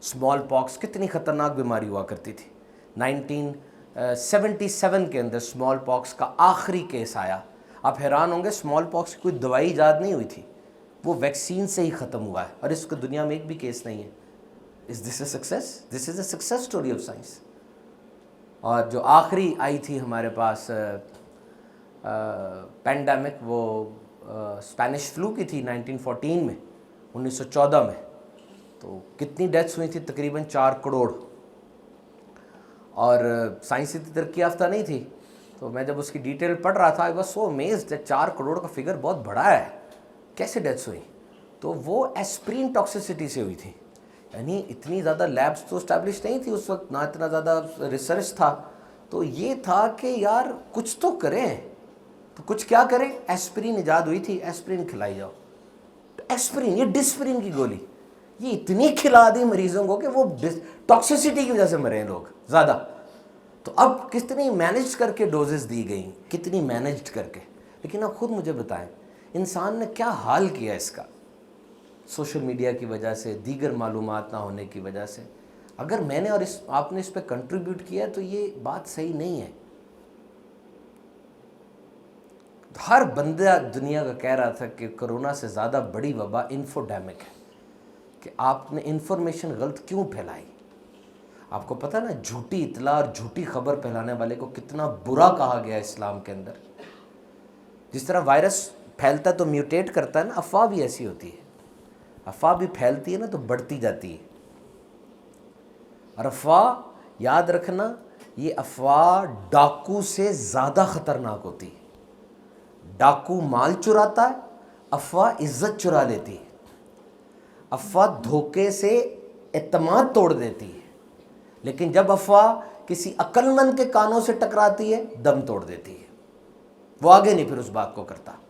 Small پاکس کتنی خطرناک بیماری ہوا کرتی تھی. 1977 کے اندر اسمال پاکس کا آخری کیس آیا. آپ حیران ہوں گے اسمال پاکس کی کوئی دوائی ایجاد نہیں ہوئی تھی, وہ ویکسین سے ہی ختم ہوا ہے, اور اس کو دنیا میں ایک بھی کیس نہیں ہے. Is this a success? This is a success story of science. اور جو آخری آئی تھی ہمارے پاس پینڈیمک, وہ اسپینش فلو کی تھی 1914 میں, 1914 میں. تو کتنی ڈیتھس ہوئی تھی؟ تقریباً 4 کروڑ. اور سائنس اتنی ترقی یافتہ نہیں تھی, تو میں جب اس کی ڈیٹیل پڑھ رہا تھا I was so amazed that 4 crore کا فگر بہت بڑا ہے, کیسے ڈیتھس ہوئی؟ تو وہ ایسپرین ٹاکسیسٹی سے ہوئی تھی. یعنی اتنی زیادہ لیبس تو اسٹیبلش نہیں تھی اس وقت, نہ اتنا زیادہ ریسرچ تھا. تو یہ تھا کہ یار کچھ تو کریں. تو کچھ کیا کریں؟ ایسپرین ایجاد ہوئی تھی, ایسپرین کھلائی جاؤ. ایسپرین, یہ ڈسپرین کی گولی, یہ اتنی کھلا دی مریضوں کو کہ وہ ٹاکسیسٹی کی وجہ سے مرے ہیں لوگ زیادہ. تو اب کتنی مینیج کر کے ڈوزز دی گئیں, کتنی مینیجڈ کر کے. لیکن اب خود مجھے بتائیں انسان نے کیا حال کیا اس کا, سوشل میڈیا کی وجہ سے, دیگر معلومات نہ ہونے کی وجہ سے. اگر میں نے اور آپ نے اس پہ کنٹریبیوٹ کیا تو یہ بات صحیح نہیں ہے. ہر بندہ دنیا کا کہہ رہا تھا کہ کرونا سے زیادہ بڑی وبا انفوڈیمک ہے, کہ آپ نے انفارمیشن غلط کیوں پھیلائی. آپ کو پتہ نا جھوٹی اطلاع اور جھوٹی خبر پھیلانے والے کو کتنا برا کہا گیا اسلام کے اندر. جس طرح وائرس پھیلتا ہے تو میوٹیٹ کرتا ہے نا, افواہ بھی ایسی ہوتی ہے. افواہ بھی پھیلتی ہے نا تو بڑھتی جاتی ہے. اور افواہ یاد رکھنا, یہ افواہ ڈاکو سے زیادہ خطرناک ہوتی ہے. ڈاکو مال چراتا ہے, افواہ عزت چرا لیتی ہے. افواہ دھوکے سے اعتماد توڑ دیتی ہے, لیکن جب افواہ کسی عقل مند کے کانوں سے ٹکراتی ہے دم توڑ دیتی ہے, وہ آگے نہیں پھر اس بات کو کرتا.